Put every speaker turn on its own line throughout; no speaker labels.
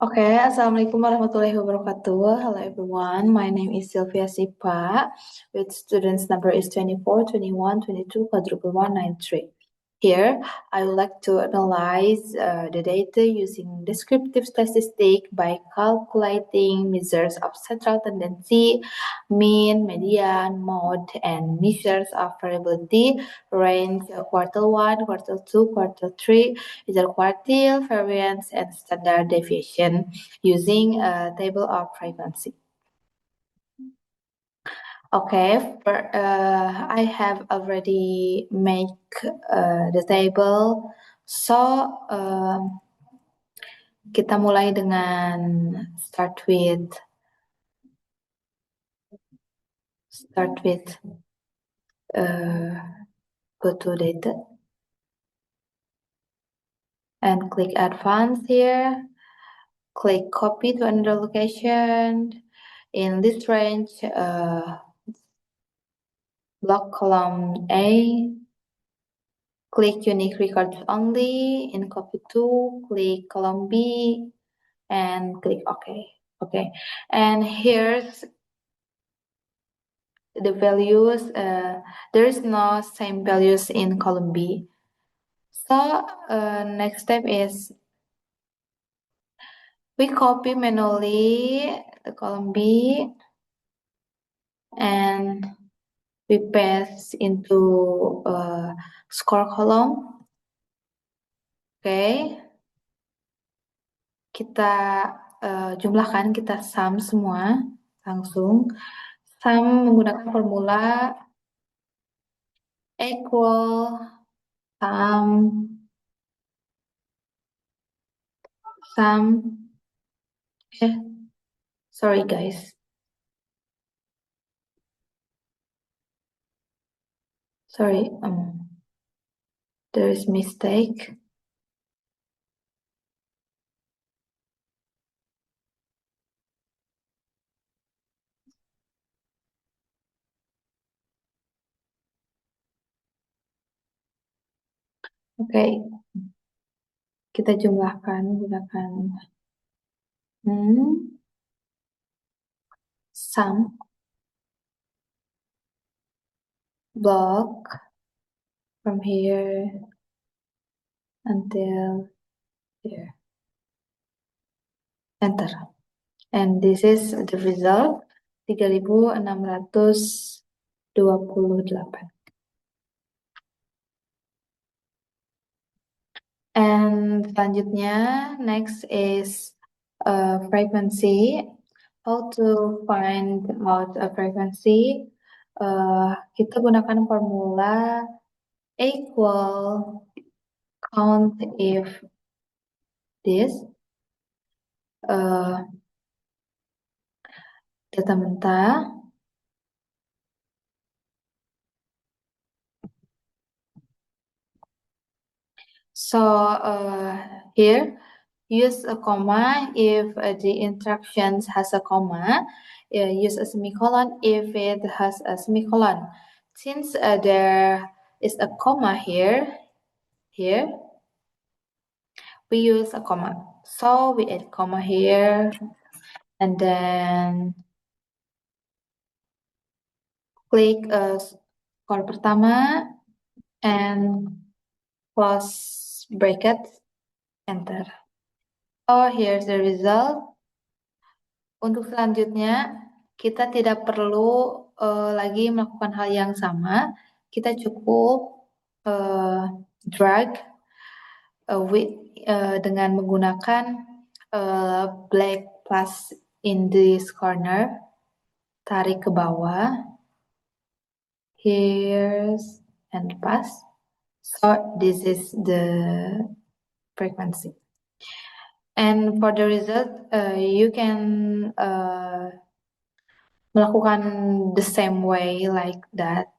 Okay, Assalamualaikum warahmatullahi wabarakatuh. Hello everyone, my name is Sylvia Sipa, with students number is 24, 21, 22, quadruple 193. Here, I would like to analyze the data using descriptive statistic by calculating measures of central tendency, mean, median, mode, and measures of variability, range, quartile 1, quartile 2, quartile 3, either quartile, variance, and standard deviation using a table of frequency. Okay, I have already made the table. So, kita mulai dengan start with go to data and click advanced here. Click copy to another location. In this range, block column A, click unique records only. In copy 2, click column B and click OK. Okay, and here's the values. There is no same values in column B. So next step is we copy manually the column B and we paste into score column. Oke, kita jumlahkan, kita sum semua langsung. Sum menggunakan formula equal sum sorry guys, sorry, there is mistake. Oke, kita jumlahkan menggunakan sum block from here until here. Enter. And this is the result 3628. And selanjutnya, next is frequency. How to find out a frequency? Kita gunakan formula equal count if this data mentah so here use a comma if the instructions has a comma. Use a semicolon if it has a semicolon. Since there is a comma here, we use a comma. So we add comma here and then click score pertama and close bracket, enter. Oh, here's the result. Untuk selanjutnya, kita tidak perlu lagi melakukan hal yang sama. Kita cukup drag dengan menggunakan black plus in this corner. Tarik ke bawah. Here's and pass. So this is the frequency. And for the result, you can melakukan the same way like that.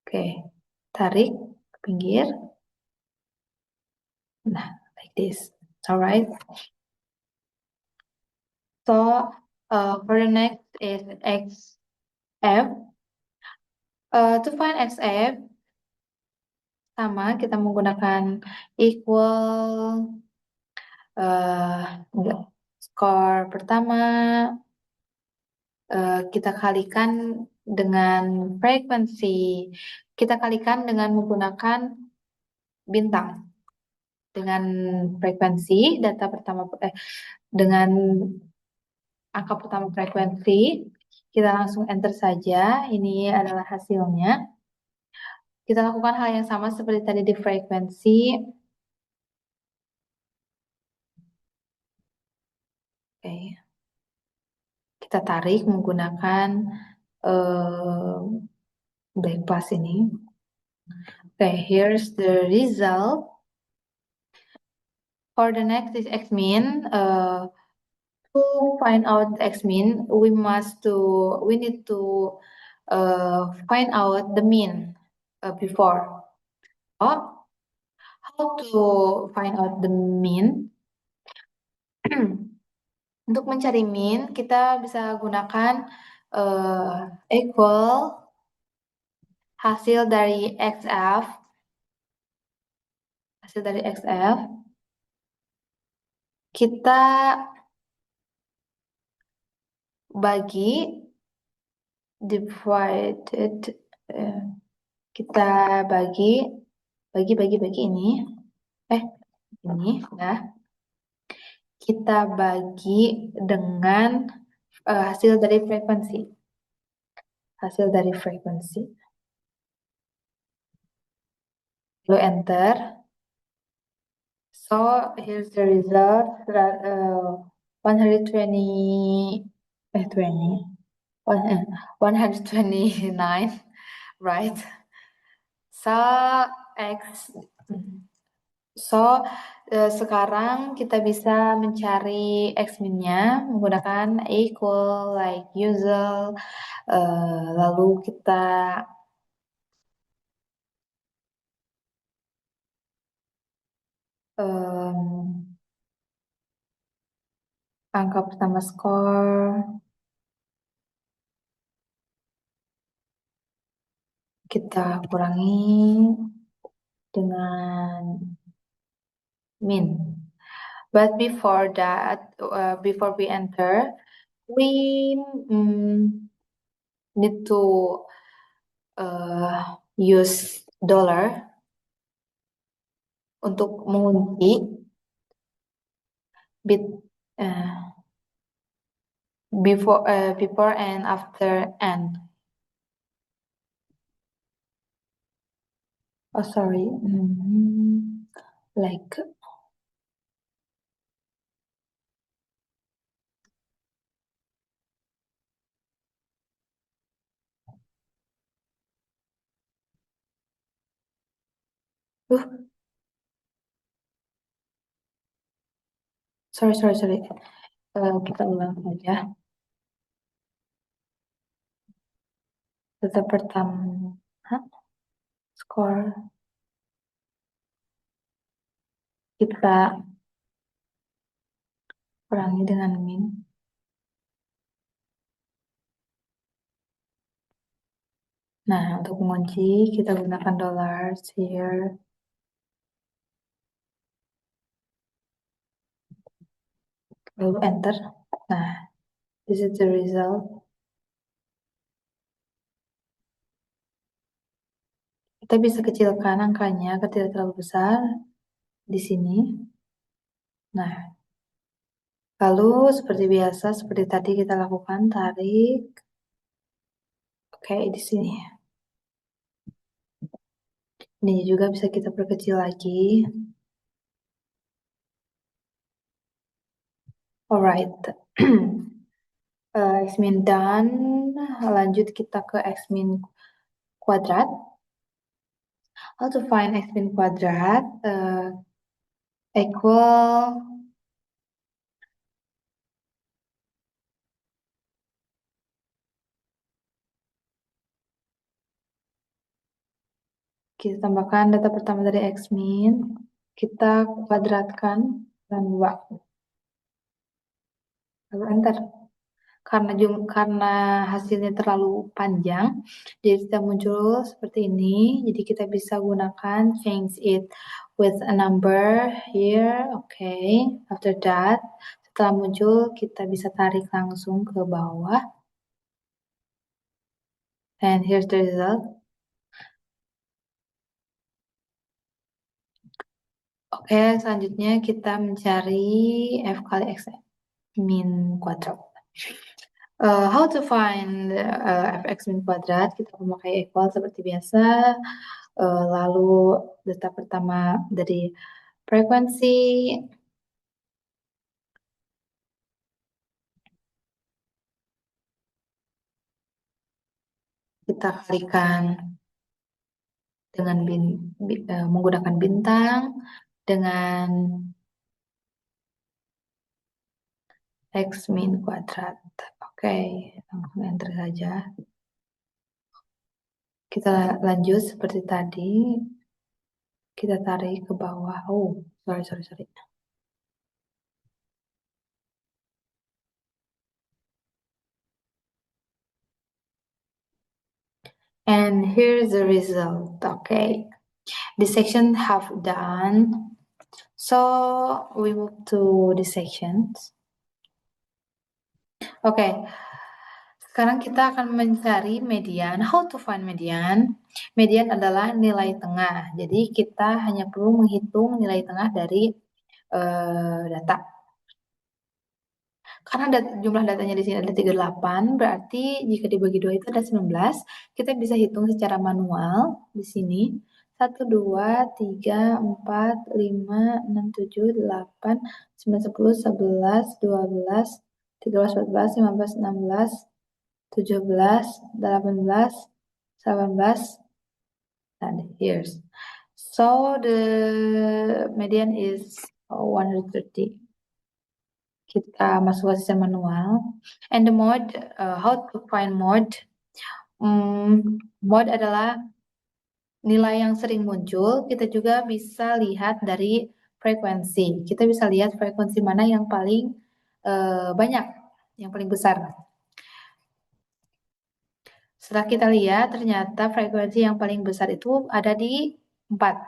Oke, tarik ke pinggir. Nah, like this. Alright. So for the next is XF. To find XF, sama kita menggunakan equal enggak. Skor pertama kita kalikan dengan frekuensi. Kita kalikan dengan menggunakan bintang. Dengan frekuensi data pertama dengan angka pertama frekuensi, kita langsung enter saja. Ini adalah hasilnya. Kita lakukan hal yang sama seperti tadi di frekuensi. Oke. Kita tarik menggunakan black plus ini. Okay, here's the result. For the next is X min. To find out X min, we need to find out the mean before. Oh, how to find out the mean? Untuk mencari mean, kita bisa gunakan equal hasil dari XF, kita bagi divided, kita bagi ini, ini ya. Kita bagi dengan hasil dari frekuensi. Lalu enter. So here's the result. 129, right? So sekarang kita bisa mencari X-min-nya menggunakan equal like usual. Lalu kita angka pertama skor, kita kurangi dengan min. But before that, before we enter, we need to use dollar untuk mengunci bit before and after and. Oh sorry, like sorry. Kita ulang saja. Data pertama, skor kita kurangi dengan min. Nah, untuk mengunci kita gunakan dollars here. Lalu enter. Nah, this is the result. Kita bisa kecilkan angkanya agar tidak terlalu besar di sini. Nah, lalu seperti biasa, seperti tadi kita lakukan, tarik. Oke, di sini. Ini juga bisa kita perkecil lagi. Alright. X-min done. Lanjut kita ke X-min kuadrat. How to find X-min kuadrat? Equal kita tambahkan data pertama dari X-min, kita kuadratkan dengan 2. Lalu enter. Karena hasilnya terlalu panjang, jadi tidak muncul seperti ini. Jadi kita bisa gunakan change it with a number here. Okay, after that, setelah muncul kita bisa tarik langsung ke bawah. And here's the result. Oke, selanjutnya kita mencari f kali x min kuadrat. How to find fx min kuadrat? Kita memakai equal seperti biasa. Lalu letak pertama dari frekuensi, kita kalikan dengan menggunakan bintang dengan x min kuadrat. Oke, langsung enter saja. Kita lanjut seperti tadi. Kita tarik ke bawah. Oh, sorry. And here's the result. Okay, this section have done. So we move to the sections. Oke, sekarang kita akan mencari median. How to find median? Median adalah nilai tengah. Jadi kita hanya perlu menghitung nilai tengah dari data. Karena jumlah datanya di sini ada 38, berarti jika dibagi 2 itu ada 19. Kita bisa hitung secara manual di sini. 1, 2, 3, 4, 5, 6, 7, 8, 9, 10, 11, 12, 13, 14, 15, 16, 17, 18, 19, and here's. So the median is 130. Kita masuk ke sistem manual. And the mode, how to find mode? Mode adalah nilai yang sering muncul. Kita juga bisa lihat dari frekuensi. Kita bisa lihat frekuensi mana yang paling banyak, yang paling besar. Setelah kita lihat, ternyata frekuensi yang paling besar itu ada di 4.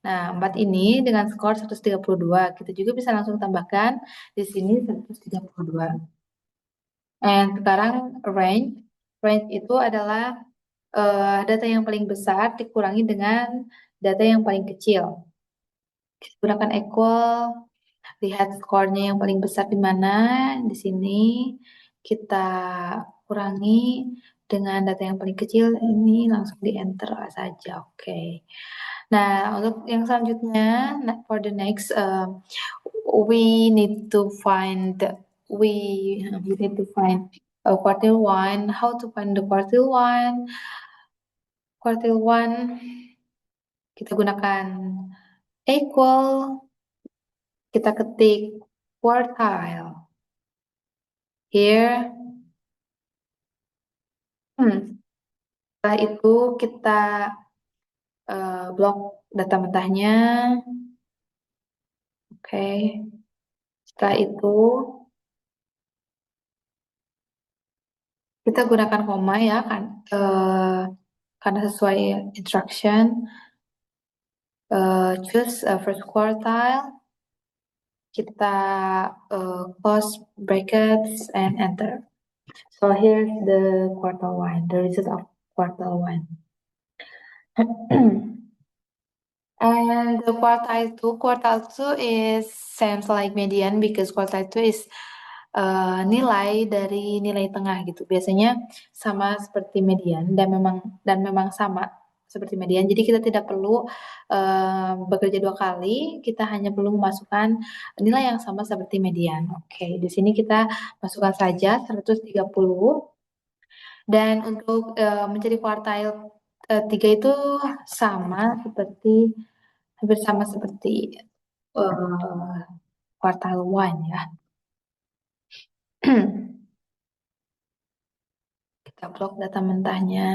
Nah, 4 ini dengan skor 132. Kita juga bisa langsung tambahkan di sini 132. And sekarang range itu adalah data yang paling besar dikurangi dengan data yang paling kecil. Kita gunakan equal, lihat skornya yang paling besar di mana, di sini. Kita kurangi dengan data yang paling kecil, ini langsung di enter saja. Oke. Nah, untuk yang selanjutnya, for the next, we need to find quartile one. How to find the quartile one? Quartile one, kita gunakan equal, kita ketik quartile. Here, setelah itu kita blok data mentahnya. Oke. Setelah itu kita gunakan koma ya kan, karena sesuai instruction. Choose first quartile. Kita close brackets and enter. So here's the quartile one, the result of quartile one. And the quartile two is seems like median because quartile two is nilai dari nilai tengah gitu. Biasanya sama seperti median dan memang sama seperti median. Jadi kita tidak perlu bekerja 2 kali, kita hanya perlu memasukkan nilai yang sama seperti median. Oke, di sini kita masukkan saja 130. Dan untuk mencari kuartil 3 itu hampir sama seperti kuartil 1 ya. Kita blok data mentahnya.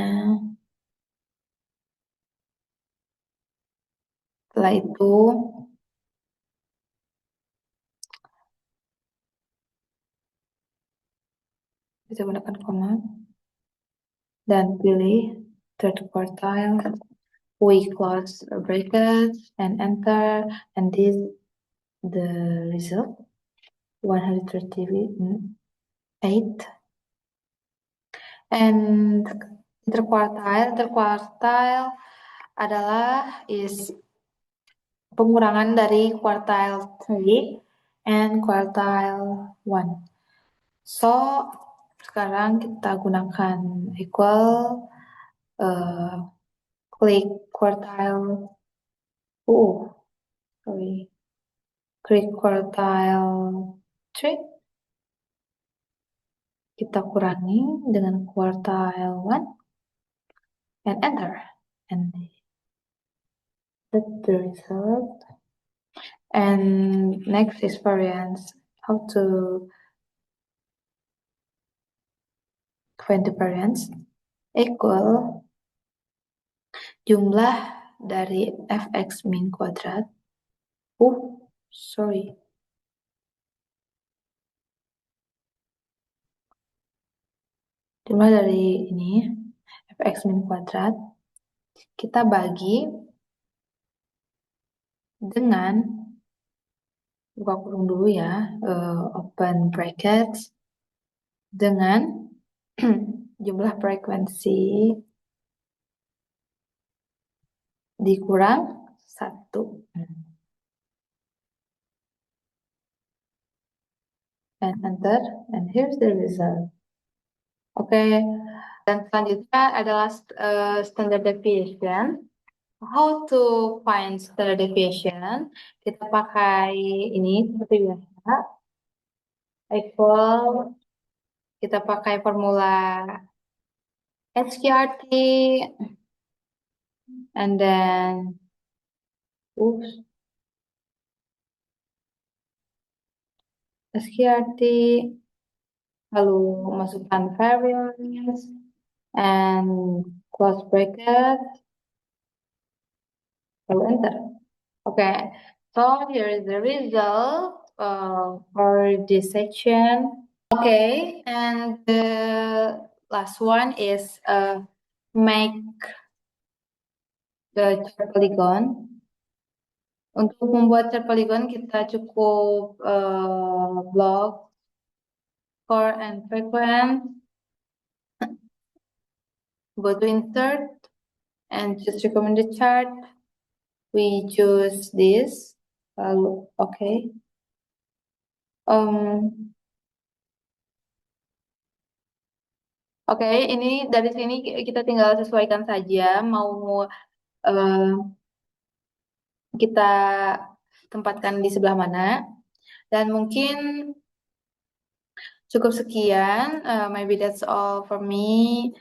Setelah itu kita gunakan koma dan pilih third quartile. We close brackets and enter, and this the result 138. And interquartile adalah is pengurangan dari quartile 3 and quartile 1. So, sekarang kita gunakan equal, klik quartile, klik quartile 3, kita kurangi dengan quartile 1, and enter, and that's the result. And next is variance, how to find the variance, equal jumlah dari fx min kuadrat, jumlah dari ini fx min kuadrat kita bagi dengan, buka kurung dulu ya, open brackets, dengan jumlah frekuensi dikurang 1. And enter, and here's the result. Oke, dan selanjutnya adalah standard deviation. How to find standard deviation? Kita pakai ini seperti biasa. Equal, kita pakai formula SQRT, and then SQRT, lalu masukkan variance and close bracket, lalu enter. Okay, so here is the result for this section. Okay, and the last one is make the chart polygon. Untuk membuat chart polygon kita cukup block core and frequent, go to insert and choose recommended chart. We choose this, lalu okay. Oke, ini dari sini kita tinggal sesuaikan saja mau kita tempatkan di sebelah mana. Dan mungkin cukup sekian. Maybe that's all for me.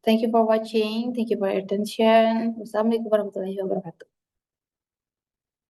Thank you for watching. Thank you for your attention. Wassalamualaikum warahmatullahi wabarakatuh.